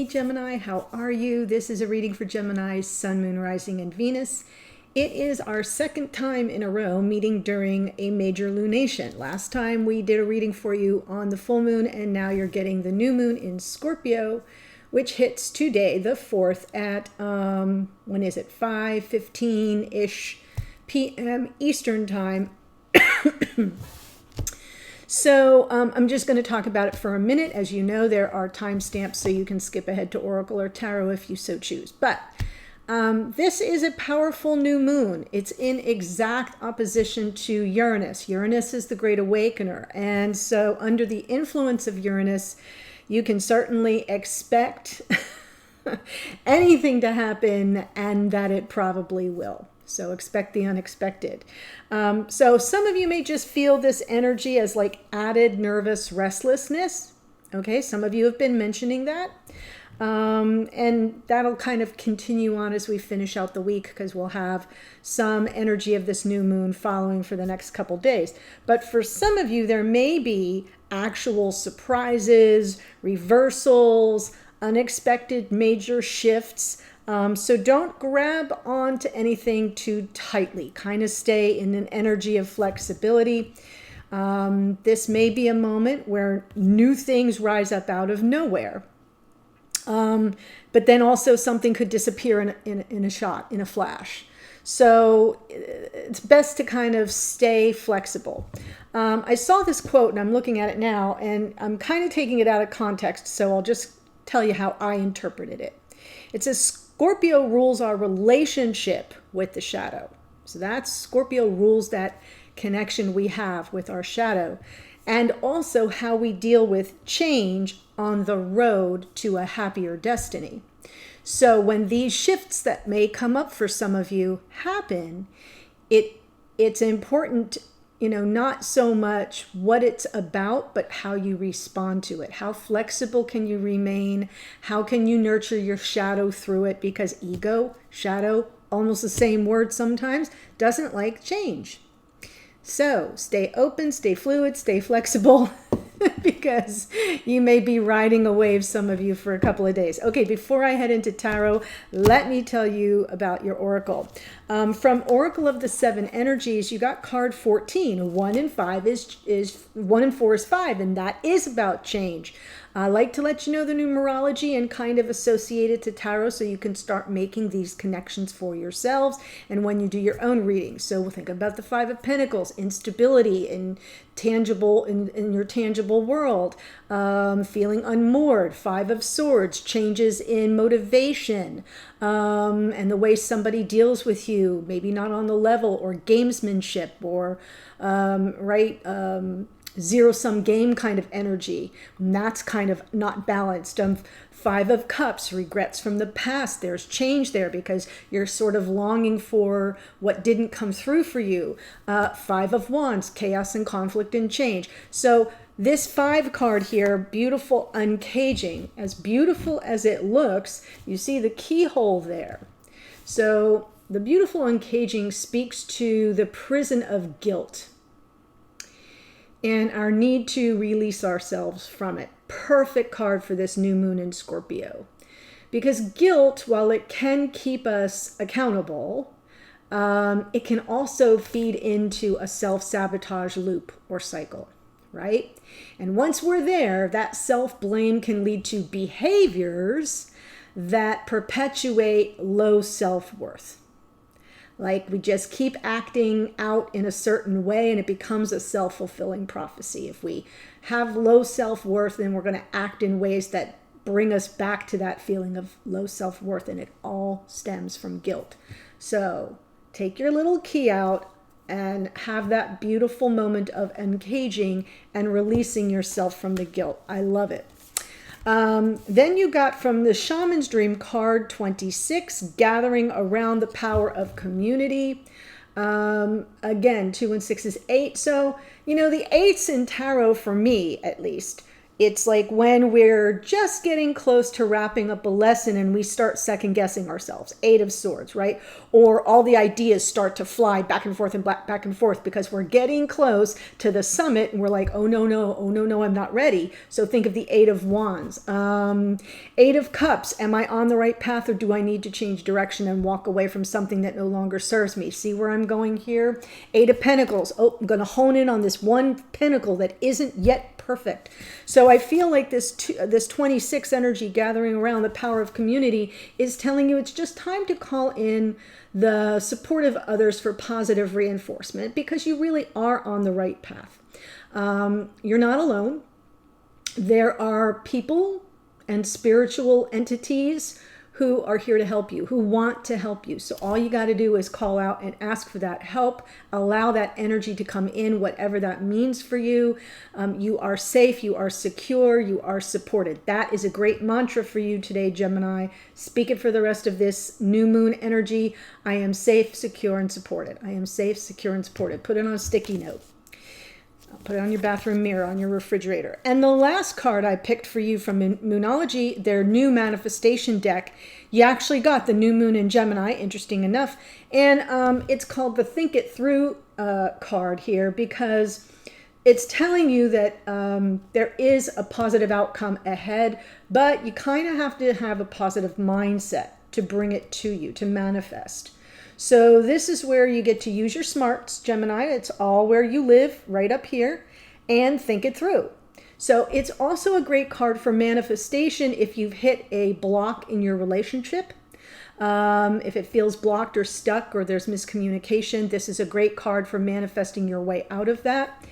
Hey Gemini, how are you? This is a reading for Gemini's Sun, Moon, Rising, and Venus. It is our second time in a row meeting during a major lunation. Last time we did a reading for you on the full moon, and now you're getting the new moon in Scorpio, which hits today, the 4th, at, when is it, 5:15-ish p.m. Eastern Time. So I'm just going to talk about it for a minute. As you know, there are timestamps, so you can skip ahead to Oracle or Tarot if you so choose. But this is a powerful new moon. It's in exact opposition to Uranus. Uranus is the great awakener. And so under the influence of Uranus, you can certainly expect anything to happen, and that it probably will. So expect the unexpected. So some of you may just feel this energy as like added nervous restlessness. Okay, some of you have been mentioning that. And that'll kind of continue on as we finish out the week, because we'll have some energy of this new moon following for the next couple days. But for some of you, there may be actual surprises, reversals, unexpected major shifts. So don't grab onto anything too tightly. Kind of stay in an energy of flexibility. This may be a moment where new things rise up out of nowhere. But then also something could disappear in a flash. So it's best to kind of stay flexible. I saw this quote and I'm looking at it now, and I'm kind of taking it out of context. So I'll just tell you how I interpreted it. It says, Scorpio rules our relationship with the shadow. So that's Scorpio rules that connection we have with our shadow, and also how we deal with change on the road to a happier destiny. So when these shifts that may come up for some of you happen, it's important, not so much what it's about, but how you respond to it. How flexible can you remain? How can you nurture your shadow through it? Because ego, shadow, almost the same word sometimes, doesn't like change. So stay open, stay fluid, stay flexible, because you may be riding a wave, some of you, for a couple of days. Okay, before I head into tarot, let me tell you about your oracle. From Oracle of the Seven Energies, you got card 14. 1 and 4 is 5, and that is about change. I like to let you know the numerology and kind of associate it to tarot, so you can start making these connections for yourselves and when you do your own readings. So we'll think about the 5 of Pentacles, instability in your tangible world, feeling unmoored. 5 of Swords, changes in motivation, and the way somebody deals with you, maybe not on the level, or gamesmanship, or zero-sum game kind of energy. And that's kind of not balanced. 5 of Cups, regrets from the past. There's change there because you're sort of longing for what didn't come through for you. 5 of Wands, chaos and conflict and change. So this 5 card here, beautiful uncaging. As beautiful as it looks, you see the keyhole there. So the beautiful uncaging speaks to the prison of guilt and our need to release ourselves from it. Perfect card for this new moon in Scorpio. Because guilt, while it can keep us accountable, it can also feed into a self-sabotage loop or cycle, right? And once we're there, that self-blame can lead to behaviors that perpetuate low self-worth. Like we just keep acting out in a certain way, and it becomes a self-fulfilling prophecy. If we have low self-worth, then we're going to act in ways that bring us back to that feeling of low self-worth, and it all stems from guilt. So take your little key out and have that beautiful moment of uncaging and releasing yourself from the guilt. I love it. Then you got from the Shaman's Dream card 26, gathering around the power of community. Again, 2 and 6 is 8. So, the 8s in tarot, for me at least, It's like when we're just getting close to wrapping up a lesson and we start second guessing ourselves. 8 of Swords, right? Or all the ideas start to fly back and forth and back and forth because we're getting close to the summit and we're like, oh no, I'm not ready. So think of the 8 of Wands. 8 of Cups, am I on the right path or do I need to change direction and walk away from something that no longer serves me? See where I'm going here? 8 of Pentacles, oh, I'm going to hone in on this one pentacle that isn't yet perfect. So I feel like this 26 energy gathering around the power of community is telling you it's just time to call in the support of others for positive reinforcement because you really are on the right path. You're not alone. There are people and spiritual entities who are here to help you, who want to help you. So all you got to do is call out and ask for that help. Allow that energy to come in, whatever that means for you. You are safe, you are secure, you are supported. That is a great mantra for you today, Gemini. Speak it for the rest of this new moon energy. I am safe, secure, and supported. I am safe, secure, and supported. Put it on a sticky note. Put it on your bathroom mirror, on your refrigerator. And the last card I picked for you from Moonology, their new manifestation deck, you actually got the new moon in Gemini, interesting enough. And it's called the Think It Through card here because it's telling you that there is a positive outcome ahead, but you kind of have to have a positive mindset to bring it to you, to manifest. So this is where you get to use your smarts, Gemini. It's all where you live, right up here, and think it through. So it's also a great card for manifestation if you've hit a block in your relationship. If it feels blocked or stuck or there's miscommunication, this is a great card for manifesting your way out of that.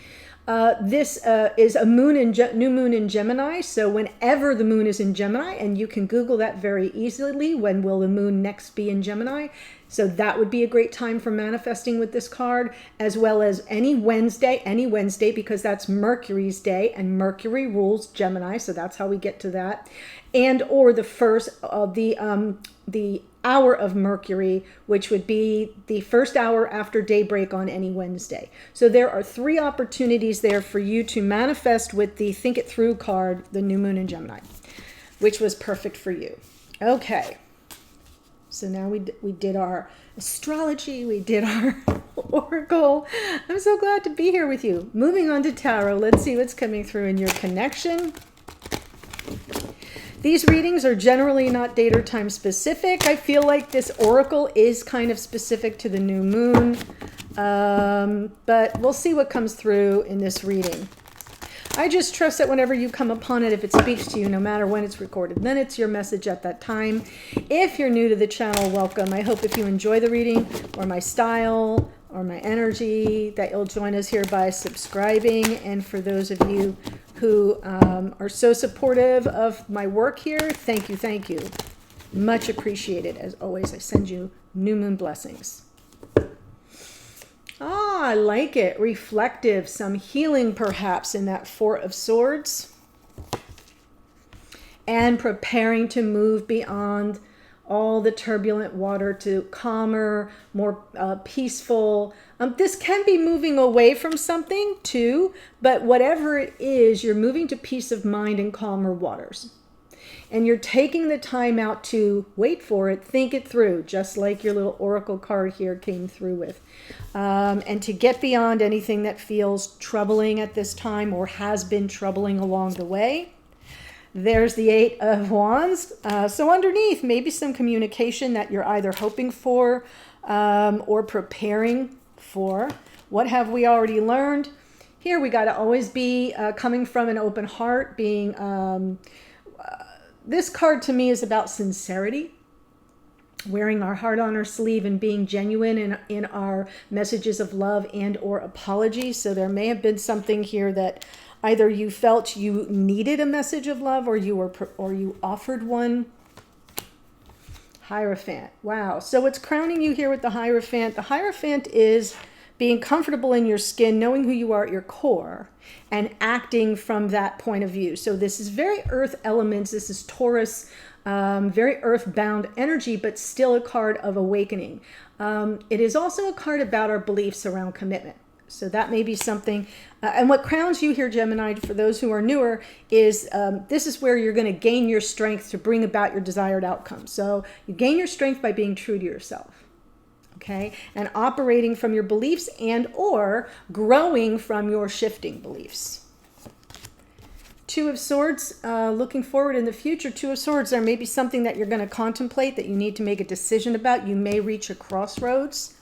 This is a new moon in Gemini. So whenever the moon is in Gemini, and you can Google that very easily, when will the moon next be in Gemini? So that would be a great time for manifesting with this card, as well as any Wednesday, because that's Mercury's day and Mercury rules Gemini. So that's how we get to that. And or the first of the hour of Mercury, which would be the first hour after daybreak on any Wednesday. So there are 3 opportunities there for you to manifest with the Think It Through card, the new moon in Gemini, which was perfect for you. Okay. So now we did our astrology, we did our oracle. I'm so glad to be here with you. Moving on to tarot, let's see what's coming through in your connection. These readings are generally not date or time specific. I feel like this oracle is kind of specific to the new moon, but we'll see what comes through in this reading. I just trust that whenever you come upon it, if it speaks to you, no matter when it's recorded, then it's your message at that time. If you're new to the channel, welcome. I hope if you enjoy the reading or my style or my energy, that you'll join us here by subscribing. And for those of you who are so supportive of my work here, thank you, thank you. Much appreciated. As always, I send you new moon blessings. Ah, I like it. Reflective, some healing perhaps in that 4 of Swords. And preparing to move beyond all the turbulent water to calmer, more peaceful. This can be moving away from something too, but whatever it is, you're moving to peace of mind and calmer waters. And you're taking the time out to wait for it, think it through, just like your little oracle card here came through with. And to get beyond anything that feels troubling at this time or has been troubling along the way. There's the 8 of Wands. So underneath, maybe some communication that you're either hoping for or preparing for. What have we already learned? Here we got to always be coming from an open heart, being... This card to me is about sincerity, wearing our heart on our sleeve and being genuine in our messages of love and or apology. So there may have been something here that either you felt you needed a message of love or you offered one. Hierophant. Wow. So it's crowning you here with the Hierophant. The Hierophant is being comfortable in your skin, knowing who you are at your core, and acting from that point of view. So this is very earth elements. This is Taurus, very earthbound energy, but still a card of awakening. It is also a card about our beliefs around commitment. So that may be something. And what crowns you here, Gemini, for those who are newer, is this is where you're going to gain your strength to bring about your desired outcome. So you gain your strength by being true to yourself. Okay, and operating from your beliefs and or growing from your shifting beliefs. Two of Swords, looking forward in the future. Two of Swords, there may be something that you're going to contemplate, that you need to make a decision about. You may reach a crossroads.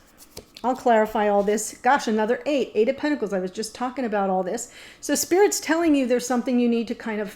I'll clarify all this. Gosh, another 8. 8 of Pentacles. I was just talking about all this. So Spirit's telling you there's something you need to kind of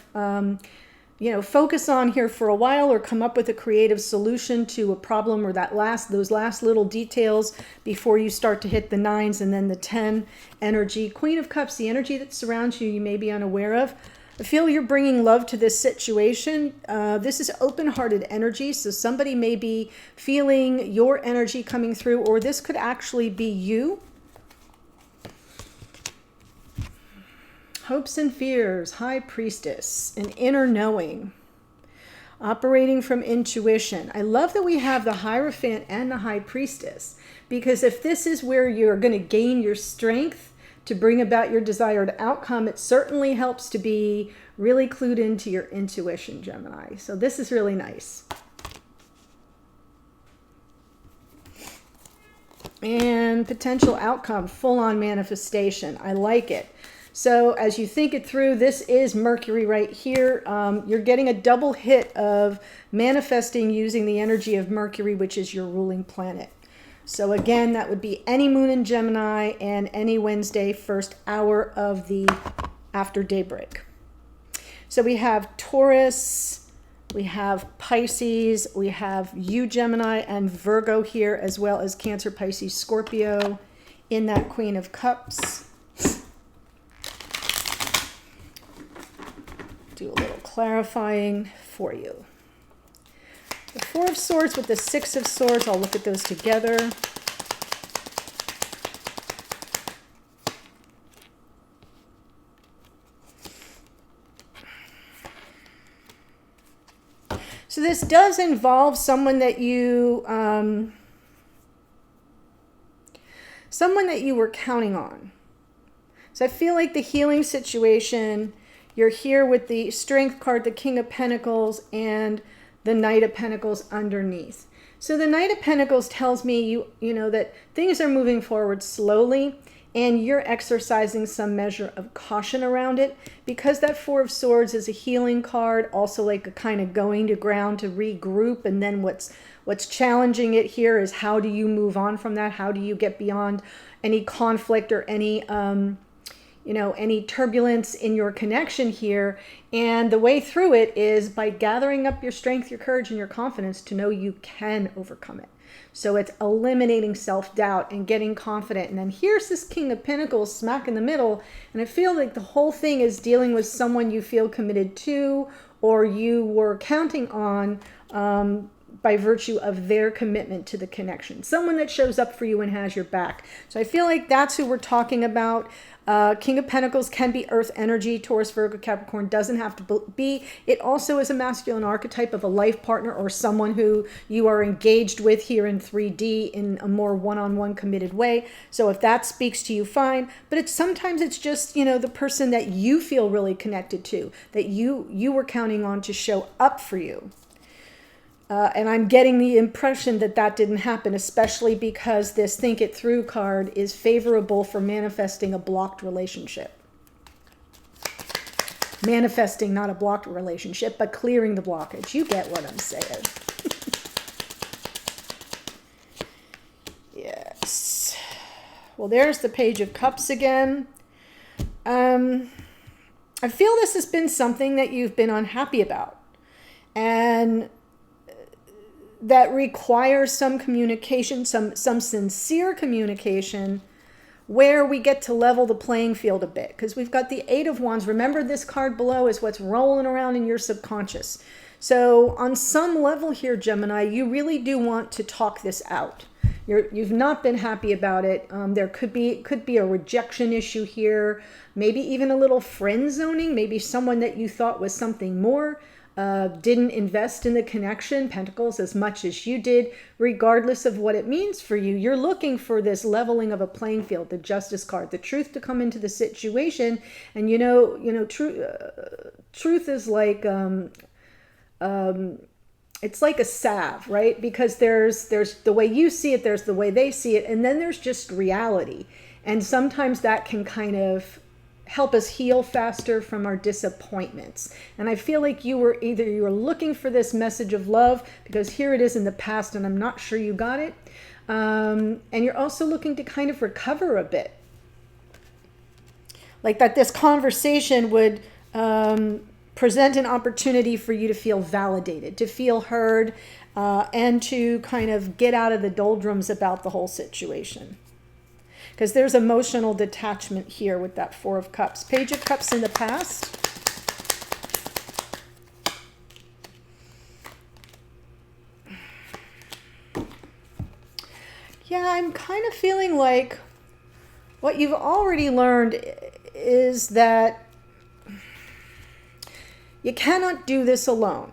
focus on here for a while, or come up with a creative solution to a problem, or those last little details before you start to hit the 9s and then the 10 energy. Queen of Cups, the energy that surrounds you, you may be unaware of. I feel you're bringing love to this situation. This is open-hearted energy, so somebody may be feeling your energy coming through, or this could actually be you. Hopes and fears, High Priestess, an inner knowing, operating from intuition. I love that we have the Hierophant and the High Priestess, because if this is where you're going to gain your strength to bring about your desired outcome, it certainly helps to be really clued into your intuition, Gemini. So this is really nice. And potential outcome, full-on manifestation. I like it. So as you think it through, this is Mercury right here. You're getting a double hit of manifesting using the energy of Mercury, which is your ruling planet. So again, that would be any moon in Gemini and any Wednesday first hour of the after daybreak. So we have Taurus, we have Pisces, we have you, Gemini, and Virgo here, as well as Cancer, Pisces, Scorpio in that Queen of Cups. Do a little clarifying for you. The Four of Swords with the Six of Swords, I'll look at those together. So this does involve someone that you were counting on. So I feel like the healing situation, you're here with the Strength card, the King of Pentacles, and the Knight of Pentacles underneath. So the Knight of Pentacles tells me you know that things are moving forward slowly, and you're exercising some measure of caution around it, because that Four of Swords is a healing card, also like a kind of going to ground to regroup. And then what's challenging it here is, how do you move on from that? How do you get beyond any conflict or any any turbulence in your connection here? And the way through it is by gathering up your strength, your courage, and your confidence to know you can overcome it. So it's eliminating self-doubt and getting confident. And then here's this King of Pentacles smack in the middle. And I feel like the whole thing is dealing with someone you feel committed to, or you were counting on by virtue of their commitment to the connection. Someone that shows up for you and has your back. So I feel like that's who we're talking about. King of Pentacles can be earth energy. Taurus, Virgo, Capricorn doesn't have to be. It also is a masculine archetype of a life partner or someone who you are engaged with here in 3D in a more one-on-one committed way. So if that speaks to you, fine. But sometimes it's just, the person that you feel really connected to, that you were counting on to show up for you. And I'm getting the impression that that didn't happen, especially because this Think It Through card is favorable for manifesting a blocked relationship. Manifesting not a blocked relationship, but clearing the blockage. You get what I'm saying. Yes. Well, there's the Page of Cups again. I feel this has been something that you've been unhappy about. And that requires some communication, some sincere communication, where we get to level the playing field a bit. Because we've got the Eight of Wands. Remember, this card below is what's rolling around in your subconscious. So on some level here, Gemini, you really do want to talk this out. You've not been happy about it. There could be a rejection issue here, maybe even a little friend zoning, maybe someone that you thought was something more. didn't invest in the connection, Pentacles, as much as you did, regardless of what it means for you. You're looking for this leveling of a playing field, the Justice card, the truth to come into the situation. And truth is like it's like a salve, right? Because there's the way you see it, there's the way they see it, and then there's just reality. And sometimes that can kind of help us heal faster from our disappointments. And I feel like you were looking for this message of love because here it is in the past and I'm not sure you got it. And you're also looking to kind of recover a bit. Like that this conversation would present an opportunity for you to feel validated, to feel heard, and to kind of get out of the doldrums about the whole situation. Because there's emotional detachment here with that Four of Cups. Page of Cups in the past. Yeah, I'm kind of feeling like what you've already learned is that you cannot do this alone,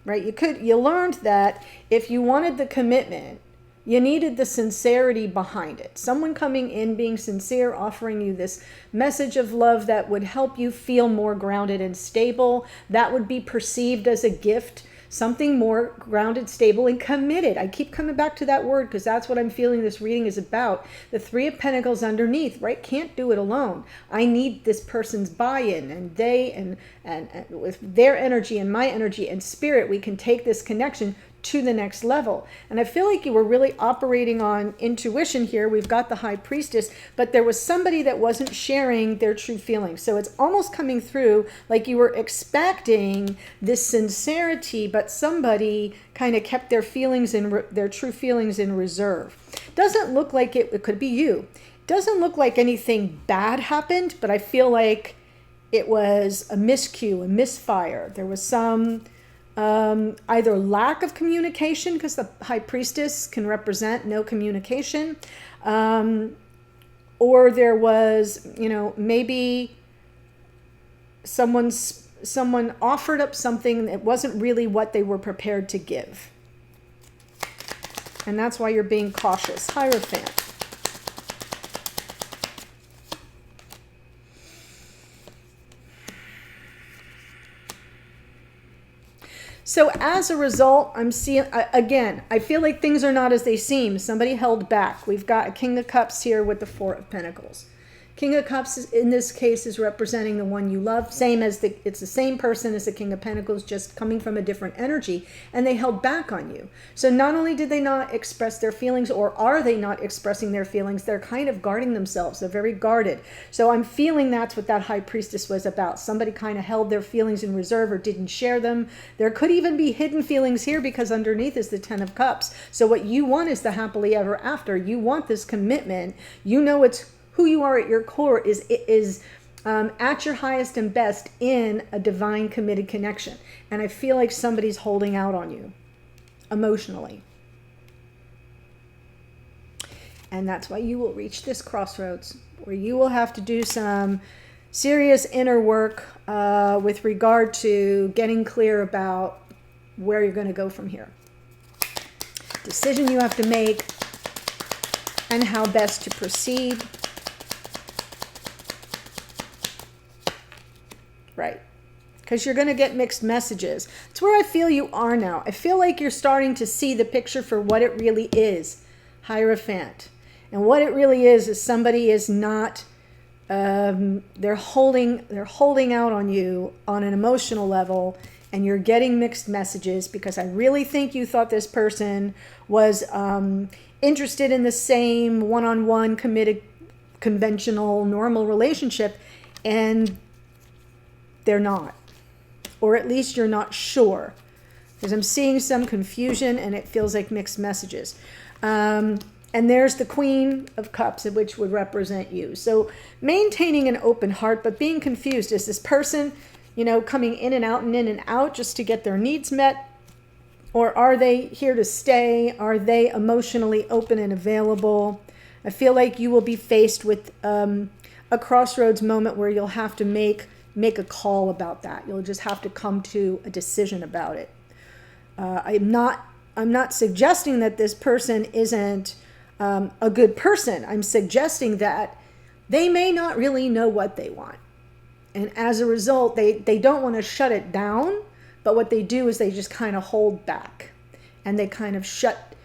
right? You learned that if you wanted the commitment, you needed the sincerity behind it. Someone coming in, being sincere, offering you this message of love that would help you feel more grounded and stable. That would be perceived as a gift, something more grounded, stable, and committed. I keep coming back to that word because that's what I'm feeling this reading is about. The Three of Pentacles underneath, right? Can't do it alone. I need this person's buy-in, and and with their energy and my energy and spirit, we can take this connection to the next level. And I feel like you were really operating on intuition here. We've got the High Priestess, but there was somebody that wasn't sharing their true feelings. So it's almost coming through like you were expecting this sincerity, but somebody kind of kept their feelings in their true feelings in reserve. Doesn't look like it could be you. Doesn't look like anything bad happened, but I feel like it was a miscue, a misfire. There was some either lack of communication, because the High Priestess can represent no communication, or there was, maybe someone offered up something that wasn't really what they were prepared to give. And that's why you're being cautious. Hierophant. So as a result, I'm seeing, again, I feel like things are not as they seem. Somebody held back. We've got a King of Cups here with the Four of Pentacles. King of Cups in this case is representing the one you love. It's the same person as the King of Pentacles, just coming from a different energy, and they held back on you. So not only did they not express their feelings, or are they not expressing their feelings, they're kind of guarding themselves. They're very guarded. So I'm feeling that's what that High Priestess was about. Somebody kind of held their feelings in reserve or didn't share them. There could even be hidden feelings here because underneath is the Ten of Cups. So what you want is the happily ever after. You want this commitment. You know it's who you are at your core is at your highest and best in a divine committed connection. And I feel like somebody's holding out on you emotionally. And that's why you will reach this crossroads where you will have to do some serious inner work with regard to getting clear about where you're going to go from here. Decision you have to make and how best to proceed. Right. Because you're going to get mixed messages. It's where I feel you are now. I feel like you're starting to see the picture for what it really is. Hierophant. And what it really is somebody is not, they're holding out on you on an emotional level, and you're getting mixed messages because I really think you thought this person was interested in the same one-on-one committed, conventional, normal relationship, and they're not, or at least you're not sure, because I'm seeing some confusion and it feels like mixed messages. And there's the Queen of Cups, which would represent you. So maintaining an open heart, but being confused. Is this person, coming in and out just to get their needs met? Or are they here to stay? Are they emotionally open and available? I feel like you will be faced with a crossroads moment where you'll have to make make a call about that. You'll just have to come to a decision about it. I'm not suggesting that this person isn't a good person. I'm suggesting that they may not really know what they want. And as a result, they don't want to shut it down, but what they do is they just kind of hold back, and they kind of shut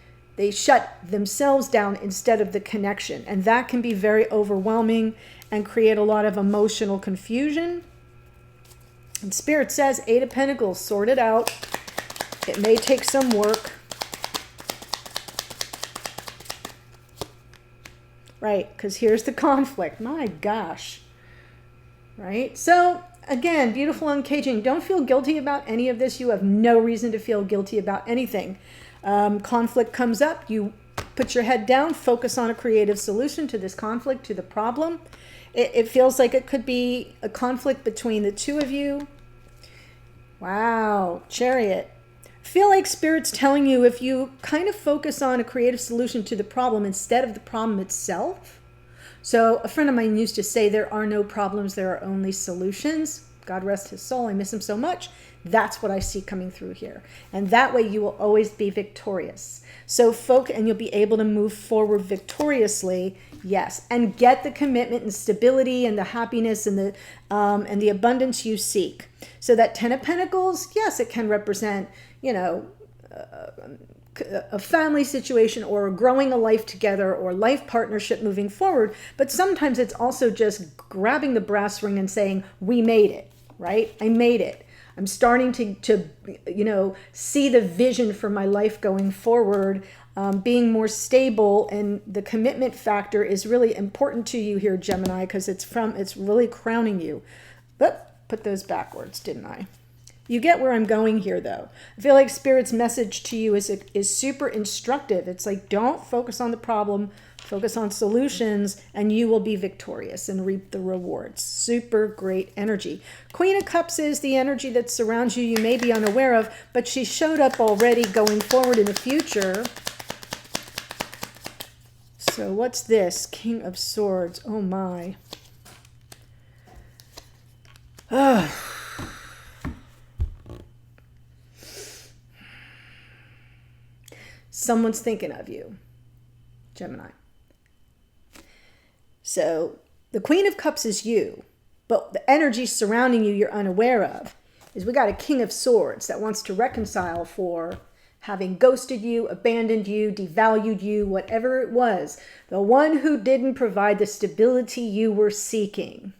themselves down instead of the connection. And that can be very overwhelming and create a lot of emotional confusion. And Spirit says, Eight of Pentacles, sort it out. It may take some work. Right, because here's the conflict. My gosh. Right? So, again, beautiful uncaging. Don't feel guilty about any of this. You have no reason to feel guilty about anything. Conflict comes up. You put your head down, focus on a creative solution to this conflict, to the problem. It feels like it could be a conflict between the two of you. Wow, Chariot. I feel like Spirit's telling you, if you kind of focus on a creative solution to the problem instead of the problem itself. So a friend of mine used to say, there are no problems, there are only solutions. God rest his soul. I miss him so much. That's what I see coming through here. And that way you will always be victorious. So and you'll be able to move forward victoriously. Yes. And get the commitment and stability and the happiness and the abundance you seek. So that Ten of Pentacles, yes, it can represent, a family situation or growing a life together or life partnership moving forward. But sometimes it's also just grabbing the brass ring and saying, we made it, right? I made it. I'm starting to see the vision for my life going forward, being more stable. And the commitment factor is really important to you here, Gemini, because it's really crowning you. But put those backwards, didn't I? You get where I'm going here, though. I feel like Spirit's message to you is super instructive. It's like, don't focus on the problem, focus on solutions, and you will be victorious and reap the rewards. Super great energy. Queen of Cups is the energy that surrounds you may be unaware of, but she showed up already going forward in the future. So what's this? King of Swords. Oh, my. Ugh. Someone's thinking of you, Gemini. So the Queen of Cups is you, but the energy surrounding you you're unaware of is we got a King of Swords that wants to reconcile for having ghosted you, abandoned you, devalued you, whatever it was. The one who didn't provide the stability you were seeking.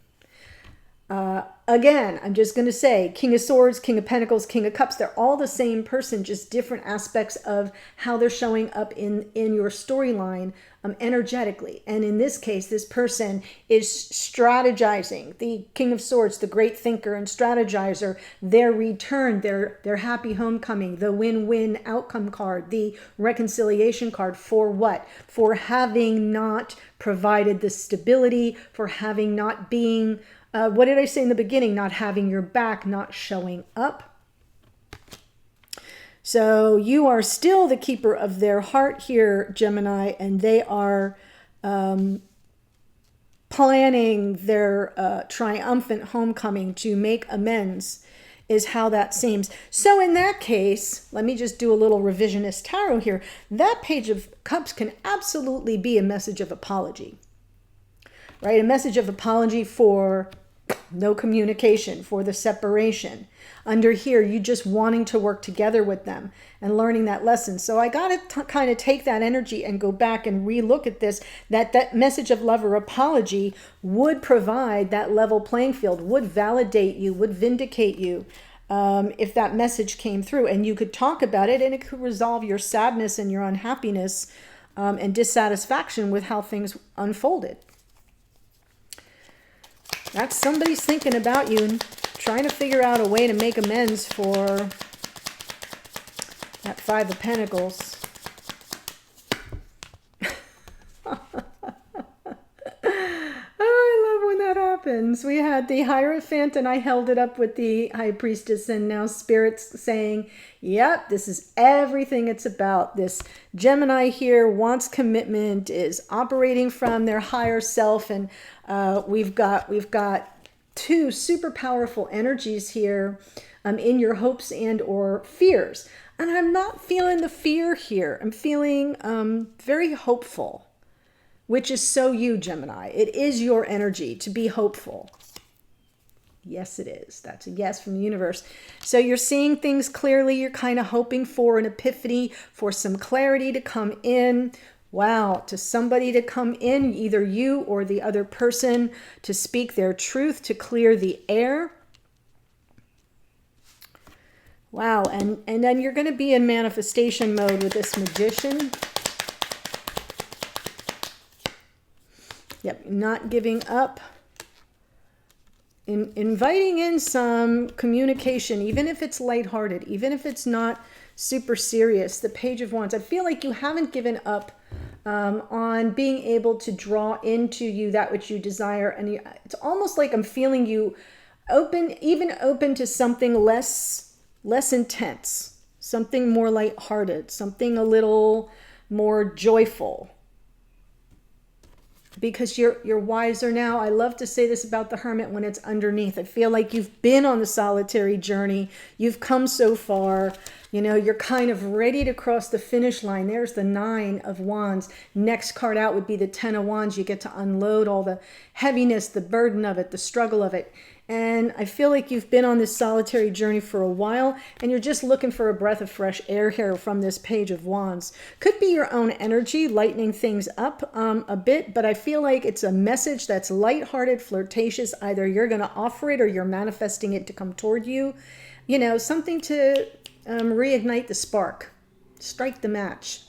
Again, I'm just going to say King of Swords, King of Pentacles, King of Cups, they're all the same person, just different aspects of how they're showing up in your storyline energetically. And in this case, this person is strategizing. The King of Swords, the great thinker and strategizer, their return, their happy homecoming, the win-win outcome card, the reconciliation card. For what? For having not provided the stability, for having not being... what did I say in the beginning? Not having your back, not showing up. So you are still the keeper of their heart here, Gemini, and they are planning their triumphant homecoming to make amends, is how that seems. So in that case, let me just do a little revisionist tarot here. That Page of Cups can absolutely be a message of apology, right? A message of apology for no communication, for the separation. Under here, you just wanting to work together with them and learning that lesson. So I got to kind of take that energy and go back and relook at this, that message of love or apology would provide that level playing field, would validate you, would vindicate you if that message came through. And you could talk about it and it could resolve your sadness and your unhappiness and dissatisfaction with how things unfolded. That's somebody's thinking about you and trying to figure out a way to make amends for that Five of Pentacles. I love when that happens. We had the Hierophant and I held it up with the High Priestess, and now Spirit's saying, yep, this is everything it's about. This Gemini here wants commitment, is operating from their higher self, and we've got two super powerful energies here in your hopes and or fears. And I'm not feeling the fear here. I'm feeling very hopeful, which is so you, Gemini. It is your energy to be hopeful. Yes, it is. That's a yes from the universe. So you're seeing things clearly. You're kind of hoping for an epiphany, for some clarity to come in. Wow, to somebody to come in, either you or the other person, to speak their truth, to clear the air. Wow, and then you're going to be in manifestation mode with this Magician. Yep, not giving up. Inviting in some communication, even if it's lighthearted, even if it's not super serious. The Page of Wands. I feel like you haven't given up on being able to draw into you that which you desire. And it's almost like I'm feeling you open, even open to something less intense, something more lighthearted, something a little more joyful. Because you're wiser now. I love to say this about the Hermit when it's underneath. I feel like you've been on the solitary journey. You've come so far. You know, you're kind of ready to cross the finish line. There's the 9 of Wands. Next card out would be the 10 of Wands. You get to unload all the heaviness, the burden of it, the struggle of it. And I feel like you've been on this solitary journey for a while, and you're just looking for a breath of fresh air here from this Page of Wands. Could be your own energy lightening things up a bit, but I feel like it's a message that's lighthearted, flirtatious. Either you're going to offer it or you're manifesting it to come toward you. You know, something to reignite the spark, strike the match.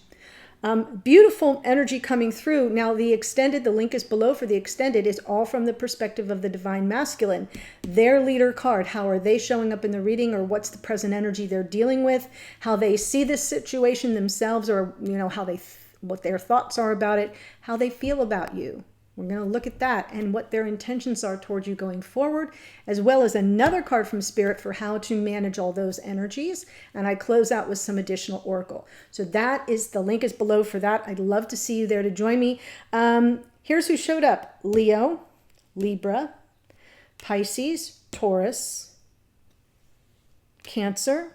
Beautiful energy coming through. Now the extended, the link is below for the extended, is all from the perspective of the Divine Masculine. Their leader card, how are they showing up in the reading, or what's the present energy they're dealing with, how they see this situation themselves, or you know, how they what their thoughts are about it, how they feel about you. We're going to look at that and what their intentions are towards you going forward, as well as another card from Spirit for how to manage all those energies. And I close out with some additional oracle. So that is, the link is below for that. I'd love to see you there to join me. Here's who showed up: Leo, Libra, Pisces, Taurus, Cancer,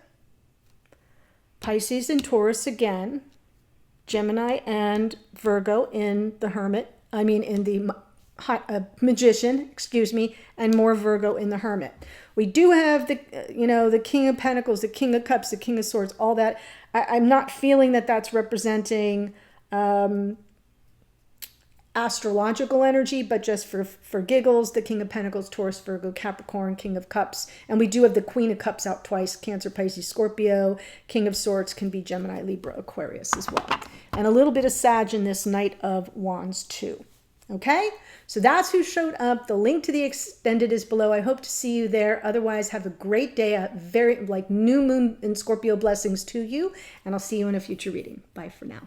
Pisces and Taurus again, Gemini and Virgo in the Hermit. In the Magician, excuse me, and more Virgo in the Hermit. We do have the, the King of Pentacles, the King of Cups, the King of Swords, all that. I'm not feeling that that's representing astrological energy, but just for giggles, the King of Pentacles, Taurus, Virgo, Capricorn, King of Cups. And we do have the Queen of Cups out twice: Cancer, Pisces, Scorpio. King of Swords can be Gemini, Libra, Aquarius as well. And a little bit of Sag in this Knight of Wands too. Okay, so that's who showed up. The link to the extended is below. I hope to see you there. Otherwise, have a great day. A very new moon in Scorpio blessings to you. And I'll see you in a future reading. Bye for now.